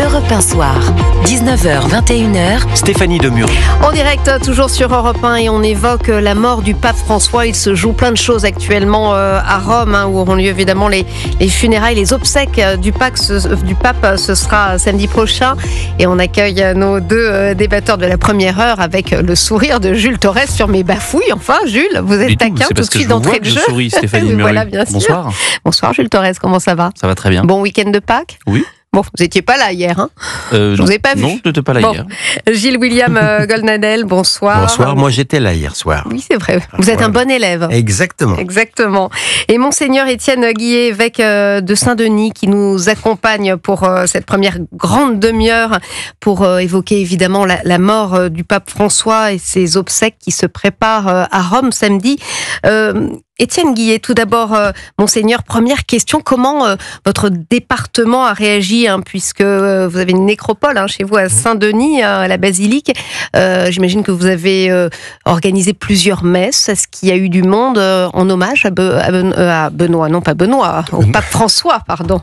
Europe 1 Soir, 19h, 21h, Stéphanie Demurry. En direct, toujours sur Europe 1, et on évoque la mort du pape François. Il se joue plein de choses actuellement à Rome, où auront lieu évidemment les funérailles, les obsèques du pape. Ce sera samedi prochain. Et on accueille nos deux débatteurs de la première heure avec le sourire de Jules Torres sur mes bafouilles. Enfin, Jules, vous êtes taquin tout de suite d'entrée de jeu. Souris, Stéphanie Demurry. Voilà, bien sûr. Bonsoir. Bonsoir Jules Torres, comment ça va? Ça va très bien. Bon week-end de Pâques? Oui. Bon, vous n'étiez pas là hier, hein? Je vous ai pas vu. Non, je n'étais pas là hier. Gilles William Goldnadel, bonsoir. Bonsoir, moi j'étais là hier soir. Oui, c'est vrai. Vous êtes un bon élève. Exactement. Exactement. Et Monseigneur Étienne Guillet, évêque de Saint-Denis, qui nous accompagne pour cette première grande demi-heure pour évoquer évidemment la mort du pape François et ses obsèques qui se préparent à Rome samedi. Étienne Guillet, tout d'abord, Monseigneur, première question, comment votre département a réagi, puisque vous avez une nécropole chez vous à Saint-Denis, à la basilique. J'imagine que vous avez organisé plusieurs messes. Est-ce qu'il y a eu du monde en hommage à Benoît, non pas Benoît, au pape François, pardon.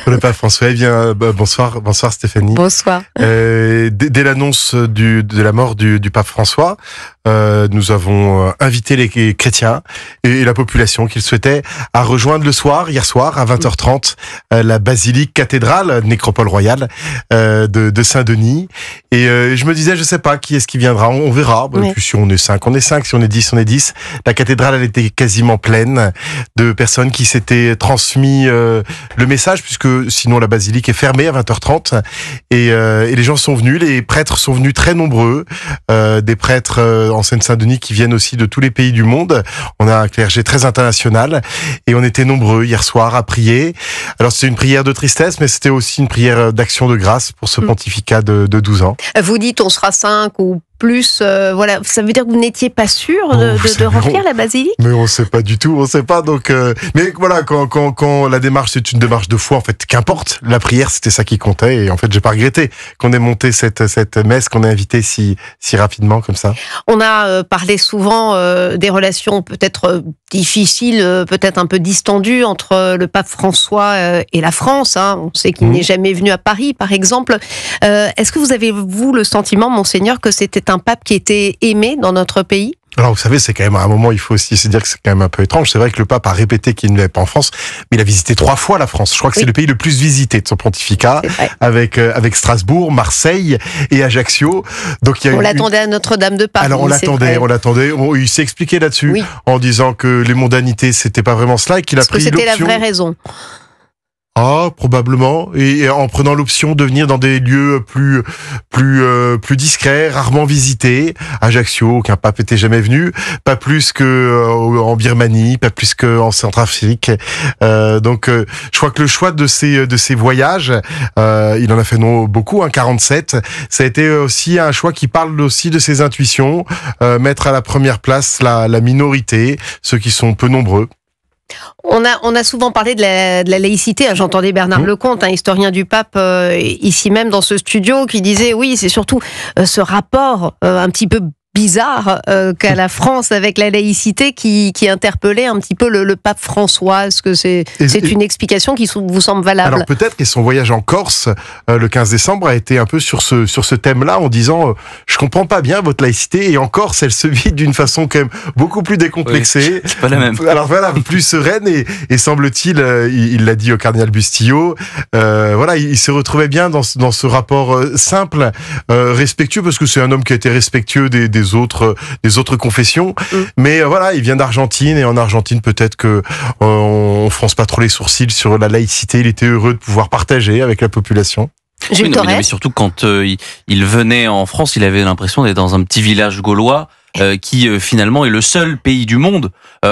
Pour le pape François, eh bien, bonsoir Stéphanie. Bonsoir. Dès l'annonce de la mort du pape François, nous avons invité les chrétiens et la population qu'ils souhaitaient à rejoindre hier soir à 20h30 la basilique cathédrale nécropole royale de Saint-Denis. Et je me disais, je sais pas qui est-ce qui viendra, on verra. Oui. Et puis si on est 5, on est 5, si on est 10, on est 10. La cathédrale, elle était quasiment pleine de personnes qui s'étaient transmis le message, puisque sinon la basilique est fermée à 20h30. Et les gens sont venus, les prêtres sont venus très nombreux, des prêtres en Seine-Saint-Denis qui viennent aussi de tous les pays du monde. On a un clergé très international et on était nombreux hier soir à prier. Alors c'était une prière de tristesse, mais c'était aussi une prière d'action de grâce pour ce pontificat de 12 ans. Vous dites on sera 5 ou plus, voilà, ça veut dire que vous n'étiez pas sûr de remplir la basilique? Mais on sait pas du tout, on sait pas. Donc, mais voilà, quand la démarche c'est une démarche de foi, en fait, qu'importe, la prière c'était ça qui comptait. Et en fait, j'ai pas regretté qu'on ait monté cette messe, qu'on ait invité si rapidement comme ça. On a parlé souvent des relations peut-être difficiles, peut-être un peu distendues entre le pape François et la France. On sait qu'il n'est jamais venu à Paris, par exemple. Est-ce que vous avez, vous, le sentiment, Monseigneur, que c'était un pape qui était aimé dans notre pays? Alors, vous savez, c'est quand même à un moment, il faut aussi se dire que c'est quand même un peu étrange. C'est vrai que le pape a répété qu'il ne l'avait pas en France, mais il a visité 3 fois la France. Je crois que c'est le pays le plus visité de son pontificat, avec Strasbourg, Marseille et Ajaccio. Donc, on l'attendait à Notre-Dame de Paris. Alors, on l'attendait. Il s'est expliqué là-dessus, en disant que les mondanités, c'était pas vraiment cela, et qu'il a pris l'option. C'était la vraie raison. Ah, probablement. Et en prenant l'option de venir dans des lieux plus discrets, rarement visités. Ajaccio, aucun pape n'était jamais venu. Pas plus que en Birmanie, pas plus que en Centrafrique. Donc, je crois que le choix de ces voyages, il en a fait beaucoup, 47. Ça a été aussi un choix qui parle aussi de ses intuitions, mettre à la première place la minorité, ceux qui sont peu nombreux. On a souvent parlé de la laïcité. J'entendais Bernard Lecomte, historien du pape, ici même dans ce studio, qui disait oui, c'est surtout ce rapport un petit peu bizarre qu'a la France avec la laïcité qui interpellait un petit peu le pape François. Est-ce que c'est une explication qui vous semble valable? Alors peut-être que son voyage en Corse le 15 décembre a été un peu sur ce thème-là, en disant je comprends pas bien votre laïcité, et en Corse elle se vit d'une façon quand même beaucoup plus décomplexée. Oui, c'est pas la même. Alors voilà, plus sereine, et semble-t-il, il l'a dit au cardinal Bustillo, voilà, il se retrouvait bien dans ce rapport simple, respectueux, parce que c'est un homme qui a été respectueux des autres confessions, mais voilà, il vient d'Argentine, et en Argentine peut-être que on fronce pas trop les sourcils sur la laïcité. Il était heureux de pouvoir partager avec la population. Mais surtout quand il venait en France, il avait l'impression d'être dans un petit village gaulois qui finalement est le seul pays du monde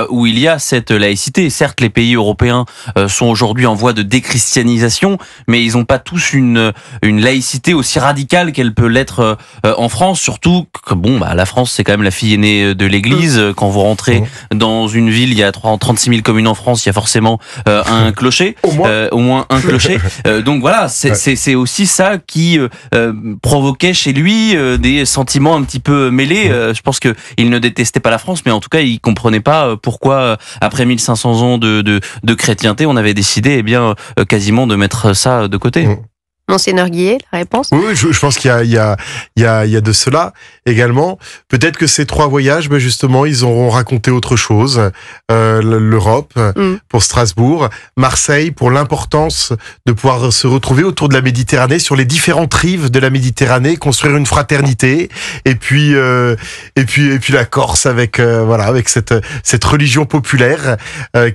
où il y a cette laïcité. Certes, les pays européens sont aujourd'hui en voie de déchristianisation, mais ils n'ont pas tous une laïcité aussi radicale qu'elle peut l'être en France. Surtout que la France, c'est quand même la fille aînée de l'Église. Quand vous rentrez dans une ville, il y a 36 000 communes en France, il y a forcément un clocher, au moins un clocher. Donc voilà, c'est aussi ça qui provoquait chez lui des sentiments un petit peu mêlés. Je pense que il ne détestait pas la France, mais en tout cas, il comprenait pas pourquoi, après 1500 ans de chrétienté, on avait décidé, quasiment de mettre ça de côté. Monseigneur Guillet, la réponse? Oui, je pense qu'il y a de cela également. Peut-être que ces 3 voyages, justement, ils auront raconté autre chose. L'Europe pour Strasbourg, Marseille pour l'importance de pouvoir se retrouver autour de la Méditerranée, sur les différentes rives de la Méditerranée, construire une fraternité. Et puis la Corse avec avec cette religion populaire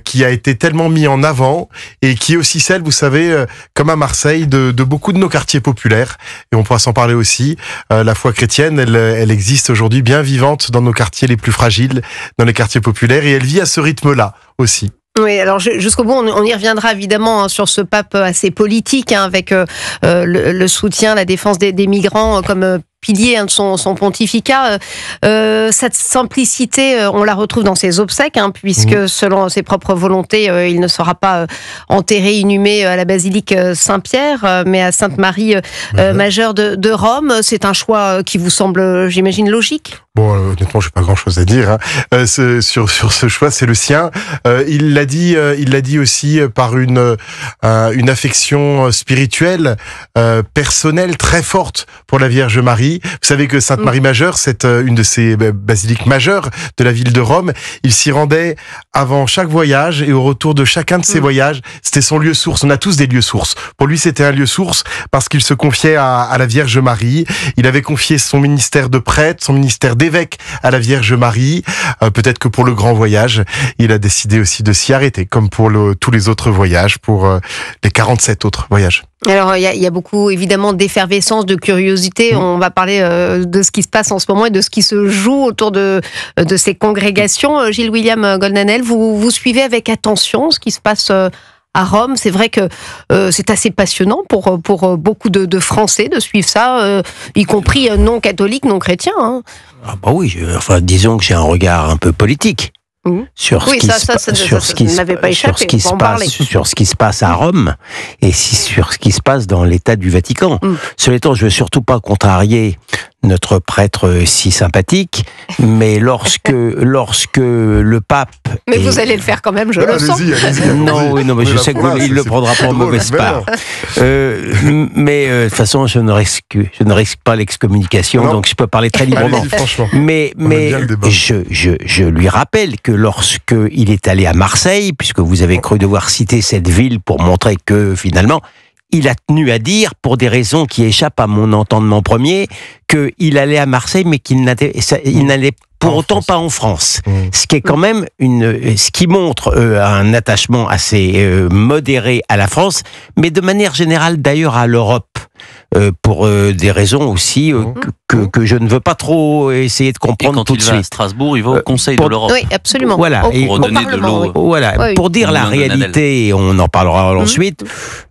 qui a été tellement mise en avant et qui est aussi celle, vous savez, comme à Marseille, de beaucoup de nos quartiers populaires, et on pourra s'en parler aussi. La foi chrétienne, elle existe aujourd'hui bien vivante dans nos quartiers les plus fragiles, dans les quartiers populaires, et elle vit à ce rythme-là aussi. Oui, alors jusqu'au bout, on y reviendra évidemment sur ce pape assez politique, avec le soutien, la défense des migrants comme pilier de son pontificat. Cette simplicité, on la retrouve dans ses obsèques, puisque selon ses propres volontés, il ne sera pas enterré, inhumé à la basilique Saint-Pierre, mais à Sainte-Marie majeure de Rome. C'est un choix qui vous semble, j'imagine, logique? Bon, honnêtement, j'ai pas grand-chose à dire sur ce choix, c'est le sien. Il l'a dit aussi par une affection spirituelle, personnelle très forte pour la Vierge Marie. Vous savez que Sainte-Marie Majeure, c'est une de ces basiliques majeures de la ville de Rome. Il s'y rendait avant chaque voyage, et au retour de chacun de ses voyages, c'était son lieu source. On a tous des lieux sources. Pour lui, c'était un lieu source parce qu'il se confiait à la Vierge Marie. Il avait confié son ministère de prêtre, son ministère d'évêque à la Vierge Marie. Peut-être que pour le grand voyage, il a décidé aussi de s'y arrêter, comme pour tous les autres voyages, pour les 47 autres voyages. Alors, il y a beaucoup, évidemment, d'effervescence, de curiosité. On va parler de ce qui se passe en ce moment et de ce qui se joue autour de ces congrégations. Gilles William Goldnadel, vous suivez avec attention ce qui se passe à Rome. C'est vrai que c'est assez passionnant pour beaucoup de Français de suivre ça, y compris non catholiques, non chrétiens. Ah bah oui, disons que j'ai un regard un peu politique. Sur ce qui se passe à Rome et sur ce qui se passe dans l'État du Vatican. Cela étant, je veux surtout pas contrarier notre prêtre si sympathique, mais lorsque le pape... Mais vous allez le faire quand même, je le sens. Non, mais je sais qu'il le prendra pas en mauvaise part. Mais de toute façon, je ne risque pas l'excommunication, donc je peux parler très librement. Mais je lui rappelle que lorsque il est allé à Marseille, puisque vous avez cru devoir citer cette ville pour montrer que finalement, il a tenu à dire, pour des raisons qui échappent à mon entendement premier, qu'il allait à Marseille, mais qu'il n'allait pour autant pas en France. Ce qui est quand même ce qui montre un attachement assez modéré à la France, mais de manière générale d'ailleurs à l'Europe. Pour des raisons aussi que je ne veux pas trop essayer de comprendre tout de suite. Quand il va à Strasbourg, il va au Conseil de l'Europe. Oui, absolument. Voilà, pour redonner de l'eau. Voilà, pour dire la réalité, et on en parlera ensuite.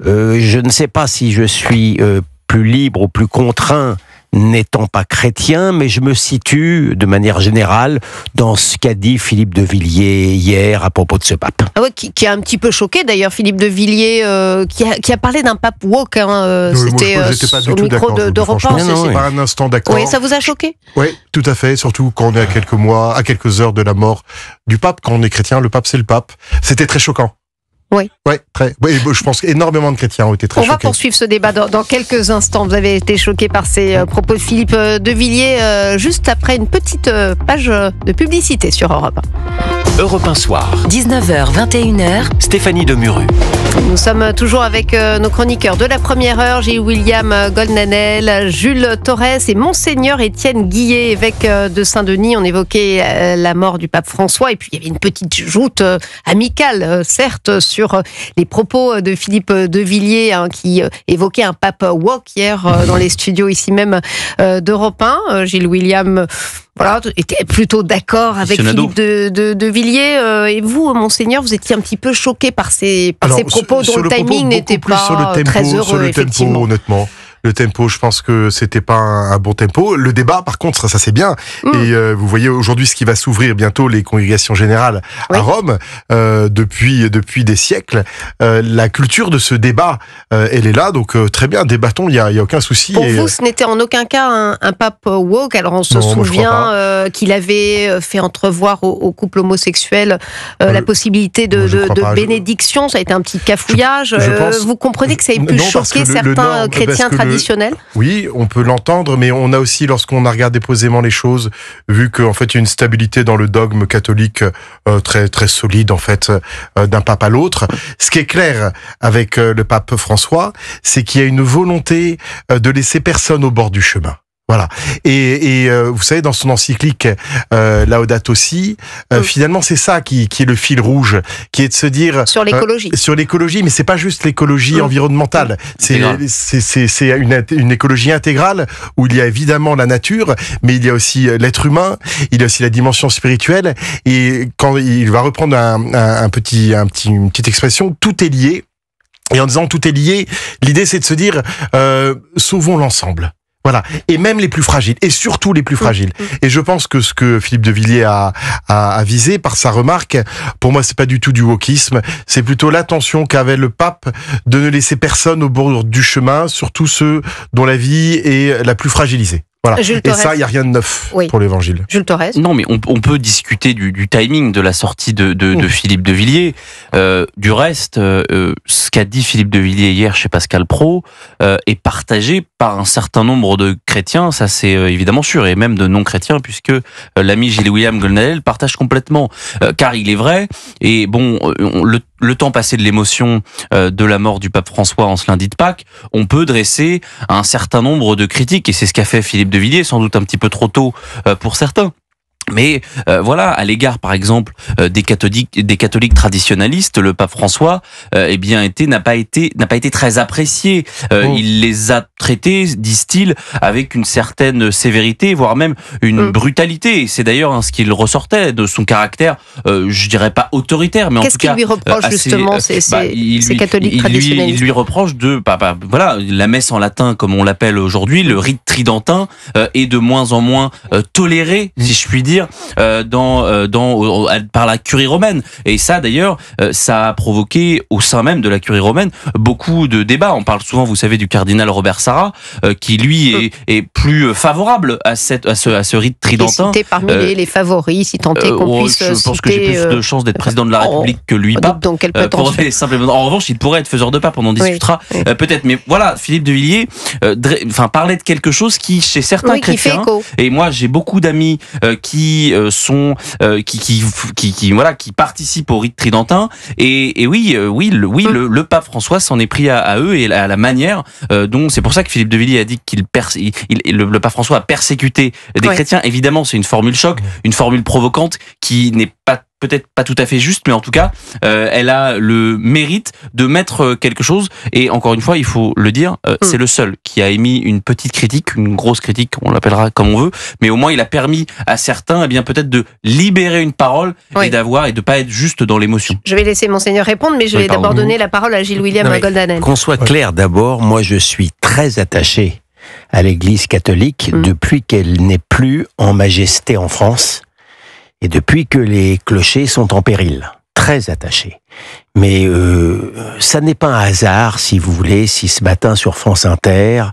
Je ne sais pas si je suis plus libre ou plus contraint n'étant pas chrétien, mais je me situe de manière générale dans ce qu'a dit Philippe de Villiers hier à propos de ce pape. Ah ouais, qui a un petit peu choqué d'ailleurs, Philippe de Villiers, qui a parlé d'un pape woke. C'était au micro d'Europe 1. C'est pas un instant d'accord. Oui, ça vous a choqué? Oui, tout à fait. Surtout quand on est à quelques heures de la mort du pape. Quand on est chrétien, le pape c'est le pape. C'était très choquant. Oui. Ouais, je pense qu'énormément de chrétiens ont été très choqués. On va poursuivre ce débat dans quelques instants. Vous avez été choqué par ces propos de Philippe de Villiers juste après une petite page de publicité sur Europe 1. Europe 1 Soir. 19h, 21h. Stéphanie Demuru. Nous sommes toujours avec nos chroniqueurs de la première heure, Gilles William Goldnadel, Jules Torres et Monseigneur Étienne Guillet, évêque de Saint-Denis. On évoquait la mort du pape François et puis il y avait une petite joute amicale, certes, sur les propos de Philippe de Villiers qui évoquait un pape woke hier dans les studios ici même d'Europe 1. Gilles William était plutôt d'accord avec Philippe de Villiers. Et vous, Monseigneur, vous étiez un petit peu choqué par ces propos dont le timing n'était pas très heureux, sur le tempo, honnêtement. Le tempo, je pense que c'était pas un bon tempo. Le débat, par contre, ça c'est bien. Et vous voyez aujourd'hui ce qui va s'ouvrir bientôt, les congrégations générales à Rome, depuis des siècles. La culture de ce débat, elle est là. Donc très bien, débattons, il y a aucun souci. Pour vous, ce n'était en aucun cas un pape woke. Alors on se souvient qu'il avait fait entrevoir aux couples homosexuels la possibilité de bénédiction. Ça a été un petit cafouillage. Vous comprenez que ça ait pu choquer certains chrétiens traditionnels? Oui, on peut l'entendre, mais on a aussi, lorsqu'on a regardé posément les choses, vu qu'en fait il y a une stabilité dans le dogme catholique très très solide en fait d'un pape à l'autre. Ce qui est clair avec le pape François, c'est qu'il y a une volonté de laisser personne au bord du chemin. Voilà. Et vous savez, dans son encyclique Laudato Si, finalement, c'est ça qui est le fil rouge, qui est de se dire sur l'écologie. Sur l'écologie, mais c'est pas juste l'écologie environnementale. C'est une écologie intégrale où il y a évidemment la nature, mais il y a aussi l'être humain, il y a aussi la dimension spirituelle. Et quand il va reprendre une petite expression, tout est lié. Et en disant tout est lié, l'idée c'est de se dire sauvons l'ensemble. Voilà, et même les plus fragiles, et surtout les plus fragiles. Et je pense que ce que Philippe de Villiers a visé par sa remarque, pour moi c'est pas du tout du wokisme, c'est plutôt l'attention qu'avait le pape de ne laisser personne au bord du chemin, surtout ceux dont la vie est la plus fragilisée. Voilà. Et ça, il n'y a rien de neuf pour l'évangile. Jules Torres. Non, mais on peut discuter du timing de la sortie de Philippe de Villiers. Du reste, ce qu'a dit Philippe de Villiers hier chez Pascal Praud est partagé par un certain nombre de chrétiens, ça c'est évidemment sûr, et même de non-chrétiens, puisque l'ami Gilles-William Goldnadel partage complètement. Car il est vrai, et bon, le temps passé de l'émotion de la mort du pape François en ce lundi de Pâques, on peut dresser un certain nombre de critiques, et c'est ce qu'a fait Philippe de Villiers, sans doute un petit peu trop tôt pour certains. Mais voilà, à l'égard par exemple des catholiques traditionnalistes, le pape François n'a pas été très apprécié. Il les a traités, disent-ils, avec une certaine sévérité, voire même une brutalité. Et c'est d'ailleurs ce qu'il ressortait de son caractère, je dirais pas autoritaire, mais en tout cas. Qu'est-ce qu'il lui reproche justement ces catholiques traditionnalistes? Il lui reproche voilà, la messe en latin comme on l'appelle aujourd'hui, le rite tridentin est de moins en moins toléré, si je puis dire, par la curie romaine. Et ça, d'ailleurs, ça a provoqué au sein même de la curie romaine beaucoup de débats. On parle souvent, vous savez, du cardinal Robert Sarra, qui lui est plus favorable à ce rite tridentin. Cité parmi les favoris, si tant est qu'on puisse citer. Je pense que j'ai plus de chances d'être président de la République que lui, pape. Donc, quelle prétention. Simplement. En revanche, il pourrait être faiseur de pape, on en discutera peut-être. Mais voilà, Philippe de Villiers parlait de quelque chose qui, chez certains chrétiens, et moi j'ai beaucoup d'amis qui participent au rite tridentin, et le pape François s'en est pris à eux et à la manière dont, c'est pour ça que Philippe de Villiers a dit le pape François a persécuté des chrétiens. Évidemment, c'est une formule choc, une formule provocante qui n'est peut-être pas tout à fait juste, mais en tout cas, elle a le mérite de mettre quelque chose. Et encore une fois, il faut le dire, c'est le seul qui a émis une petite critique, une grosse critique, on l'appellera comme on veut, mais au moins il a permis à certains, peut-être de libérer une parole et de pas être juste dans l'émotion. Je vais laisser Monseigneur répondre, mais je vais d'abord donner la parole à Gilles-William Goldnadel. Qu'on soit clair d'abord, moi je suis très attaché à l'Église catholique depuis qu'elle n'est plus en majesté en France. Et depuis que les clochers sont en péril, très attachés. Mais ça n'est pas un hasard, si vous voulez, si ce matin sur France Inter,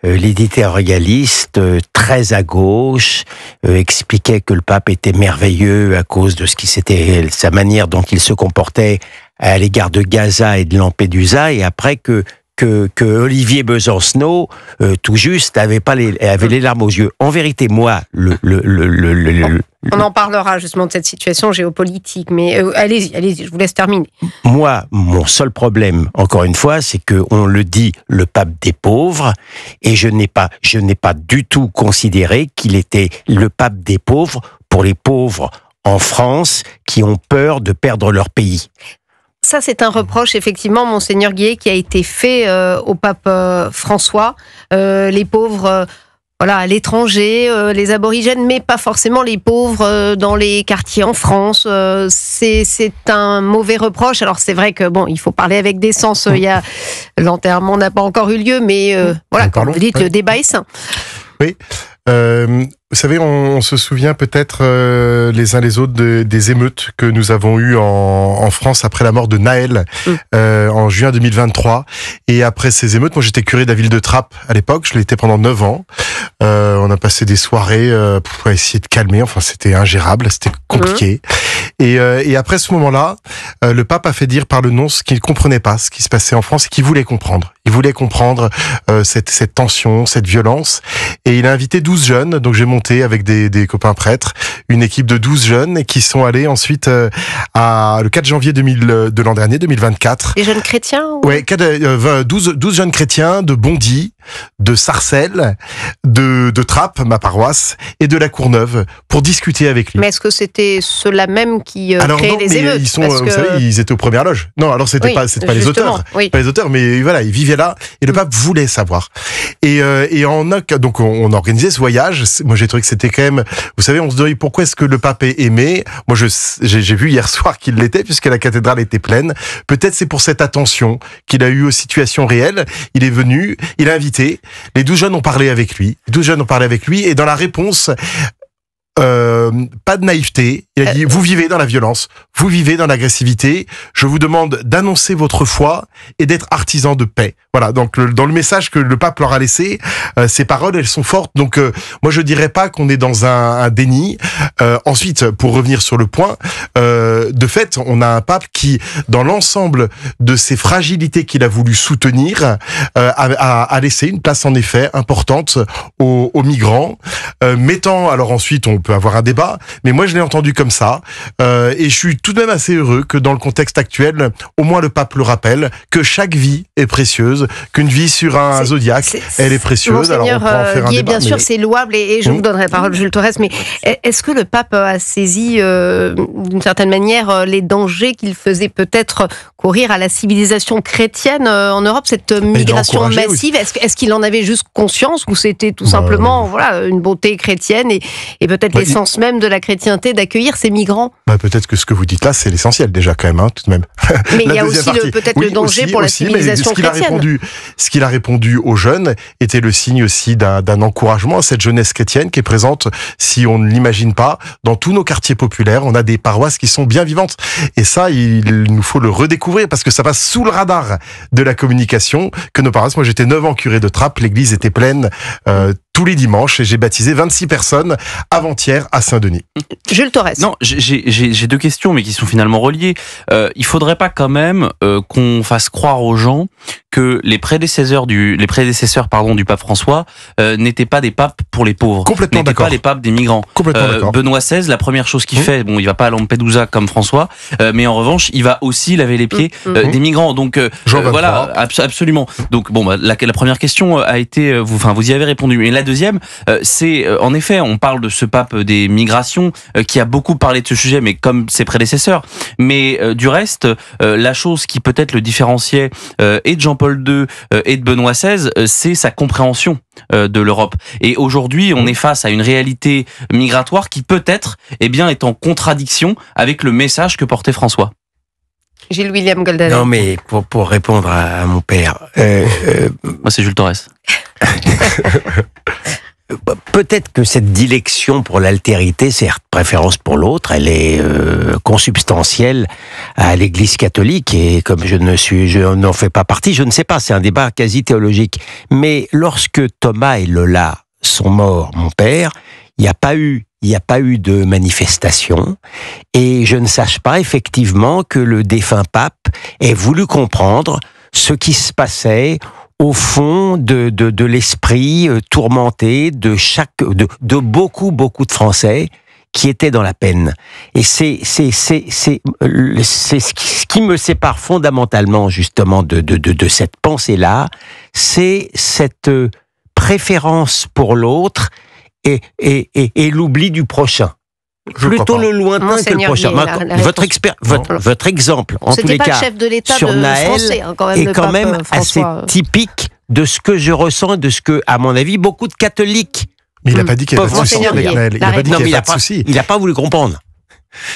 l'éditorialiste, très à gauche, expliquait que le pape était merveilleux à cause de sa manière dont il se comportait à l'égard de Gaza et de Lampedusa, et après que Olivier Besancenot, tout juste, avait les larmes aux yeux. En vérité, moi, on en parlera justement de cette situation géopolitique, mais allez-y, je vous laisse terminer. Moi, mon seul problème, encore une fois, c'est qu'on le dit, le pape des pauvres, et je n'ai pas du tout considéré qu'il était le pape des pauvres pour les pauvres en France qui ont peur de perdre leur pays. Ça, c'est un reproche, effectivement, Monseigneur Guillet, qui a été fait au pape François. Les pauvres voilà, à l'étranger, les aborigènes, mais pas forcément les pauvres dans les quartiers en France. C'est un mauvais reproche. Alors c'est vrai que il faut parler avec décence. L'enterrement n'a pas encore eu lieu, mais voilà, comme vous dites, le débat est sain. Oui. Vous savez, on se souvient peut-être les uns les autres des émeutes que nous avons eues en France après la mort de Naël en juin 2023. Et après ces émeutes, moi j'étais curé de la ville de Trappes à l'époque, je l'étais pendant 9 ans. On a passé des soirées pour essayer de calmer, enfin c'était ingérable, c'était compliqué. Et après ce moment-là, le pape a fait dire par le nonce qu'il ne comprenait pas ce qui se passait en France et qu'il voulait comprendre. Il voulait comprendre cette tension, cette violence. Et il a invité 12 jeunes, donc j'ai monté avec des copains prêtres, une équipe de 12 jeunes qui sont allés ensuite le 4 janvier de l'an dernier, 2024. Les jeunes chrétiens Ouais, 12 jeunes chrétiens de Bondy, de Sarcelles, de Trappes, ma paroisse, et de la Courneuve, pour discuter avec lui. Mais est-ce que c'était ceux-là même qui créaient les émeutes? Ils sont, vous savez, ils étaient aux premières loges. Non, alors c'était pas les auteurs, pas les auteurs, mais voilà, ils vivaient là, et le pape voulait savoir. Et donc on a organisé ce voyage. Moi j'ai trouvé que c'était quand même, vous savez, on se demande pourquoi est-ce que le pape est aimé. Moi j'ai vu hier soir qu'il l'était, puisque la cathédrale était pleine. Peut-être c'est pour cette attention qu'il a eu aux situations réelles. Il est venu, il a invité, les 12 jeunes ont parlé avec lui. Et dans la réponse, pas de naïveté. Il a dit, vous vivez dans la violence, vous vivez dans l'agressivité. Je vous demande d'annoncer votre foi et d'être artisan de paix. Voilà. Donc, dans le message que le pape leur a laissé, ces paroles, elles sont fortes. Donc, moi, je dirais pas qu'on est dans un déni. Ensuite, pour revenir sur le point, de fait, on a un pape qui, dans l'ensemble de ces fragilités qu'il a voulu soutenir, a laissé une place, en effet, importante aux migrants, mettant, alors ensuite, on peut avoir un débat, mais moi je l'ai entendu comme ça, et je suis tout de même assez heureux que dans le contexte actuel, au moins le pape le rappelle, que chaque vie est précieuse, qu'une vie sur un zodiaque, elle est précieuse. Alors on peut en faire un débat. Bien sûr, c'est louable, et je vous donnerai la parole, Jules Torres, mais est-ce que le pape a saisi d'une certaine manière les dangers qu'il faisait peut-être courir à la civilisation chrétienne en Europe, cette migration massive? Est-ce qu'il en avait juste conscience, ou c'était tout simplement une bonté chrétienne et peut-être l'essence même de la chrétienté d'accueillir ces migrants? Peut-être que ce que vous dites là, c'est l'essentiel déjà quand même, tout de même. Mais il y a aussi peut-être le danger pour la civilisation chrétienne. Ce qu'il a répondu aux jeunes était le signe aussi d'un encouragement à cette jeunesse chrétienne qui est présente, si on ne l'imagine pas, dans tous nos quartiers populaires. On a des paroisses qui sont bien vivantes. Et ça, il nous faut le redécouvrir parce que ça passe sous le radar de la communication que nos paroisses. Moi, j'étais 9 ans curé de Trappes, l'église était pleine tous les dimanches et j'ai baptisé 26 personnes avant-hier à Saint-Denis. Jules Torres. Non, j'ai deux questions, mais qui sont finalement reliées. Il faudrait pas quand même qu'on fasse croire aux gens que les prédécesseurs du pape François n'étaient pas des papes pour les pauvres. Complètement d'accord. Pas les papes des migrants. Complètement d'accord. Benoît XVI, la première chose qu'il fait, il va pas à Lampedusa comme François, mais en revanche, il va aussi laver les pieds des migrants. Donc voilà, absolument. Donc la première question a été, vous y avez répondu. Et la deuxième, c'est en effet, on parle de ce pape des migrations qui a beaucoup parlé de ce sujet, mais comme ses prédécesseurs. Mais du reste, la chose qui peut-être le différenciait et de Jean-Paul II et de Benoît XVI, c'est sa compréhension de l'Europe. Et aujourd'hui, on est face à une réalité migratoire qui peut-être est en contradiction avec le message que portait François. Gilles William Goldanel. Non, mais pour répondre à mon père... Moi, c'est Jules Torres. Peut-être que cette dilection pour l'altérité, cette préférence pour l'autre, elle est consubstantielle à l'Église catholique, et comme je n'en fais pas partie, je ne sais pas, c'est un débat quasi théologique. Mais lorsque Thomas et Lola sont morts, mon père, il n'y a pas eu de manifestation, et je ne sache pas effectivement que le défunt pape ait voulu comprendre ce qui se passait au fond de l'esprit tourmenté de beaucoup de Français qui étaient dans la peine. Et c'est ce qui me sépare fondamentalement justement de cette pensée-là, c'est cette préférence pour l'autre et l'oubli du prochain. Plutôt le lointain que le prochain. Votre exemple, en tous les cas, chef de l'État sur Naël, français, quand même, est quand même assez typique de ce que je ressens, de ce que, à mon avis, beaucoup de catholiques. Mais il n'a pas dit qu'il n'y avait pas de souci avec Naël. Il n'a pas dit qu'il n'y avait pas de souci. Il n'a pas voulu comprendre.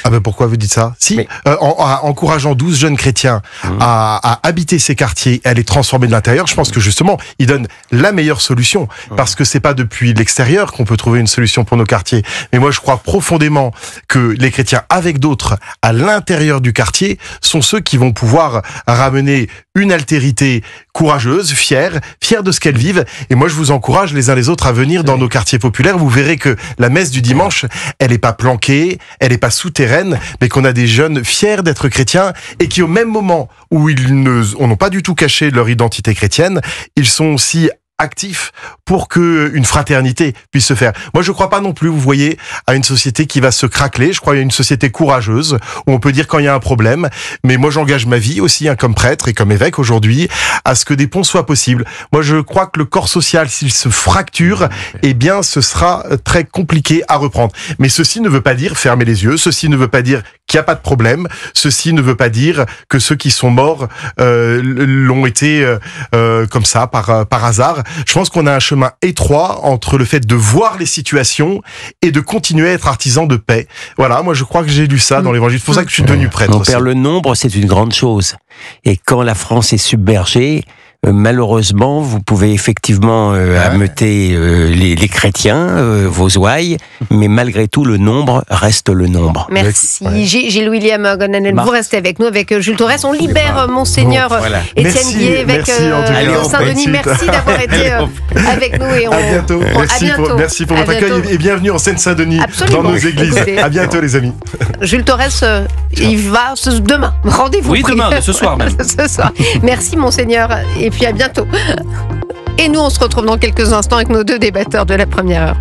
Ah ben pourquoi vous dites ça? Si, en encourageant 12 jeunes chrétiens à habiter ces quartiers, à les transformer de l'intérieur, je pense que justement, il donne la meilleure solution. Parce que c'est pas depuis l'extérieur qu'on peut trouver une solution pour nos quartiers. Mais moi, je crois profondément que les chrétiens, avec d'autres, à l'intérieur du quartier, sont ceux qui vont pouvoir ramener une altérité courageuse, fière de ce qu'elles vivent. Et moi, je vous encourage les uns les autres à venir dans nos quartiers populaires. Vous verrez que la messe du dimanche, elle n'est pas planquée, elle n'est pas souterraine, mais qu'on a des jeunes fiers d'être chrétiens et qui, au même moment où ils n'ont pas du tout caché leur identité chrétienne, ils sont aussi actifs pour que une fraternité puisse se faire. Moi, je crois pas non plus, vous voyez, à une société qui va se craqueler. Je crois à une société courageuse où on peut dire quand il y a un problème. Mais moi, j'engage ma vie aussi, comme prêtre et comme évêque aujourd'hui, à ce que des ponts soient possibles. Moi, je crois que le corps social, s'il se fracture, eh bien, ce sera très compliqué à reprendre. Mais ceci ne veut pas dire fermer les yeux. Ceci ne veut pas dire qu'il n'y a pas de problème. Ceci ne veut pas dire que ceux qui sont morts l'ont été comme ça par hasard. Je pense qu'on a un chemin étroit entre le fait de voir les situations et de continuer à être artisan de paix. Voilà, moi je crois que j'ai lu ça dans l'Évangile. C'est pour ça que je suis devenu prêtre. Mon père, le nombre, c'est une grande chose. Et quand la France est submergée, malheureusement, vous pouvez effectivement ameuter les chrétiens, vos ouailles, mais malgré tout, le nombre reste le nombre. Merci. Gilles William Gonanel, vous restez avec nous, avec Jules Torres. On libère Monseigneur Étienne Guillet avec Saint-Denis. Merci d'avoir été avec nous. Et à bientôt. Merci pour votre accueil et bienvenue en Seine-Saint-Denis dans nos églises. Écoutez, à bientôt les amis. Jules Torres, il va demain. Rendez-vous. Oui, demain, ce soir même. Ce soir. Merci Monseigneur. Et puis à bientôt. Et nous, on se retrouve dans quelques instants avec nos deux débatteurs de la première heure.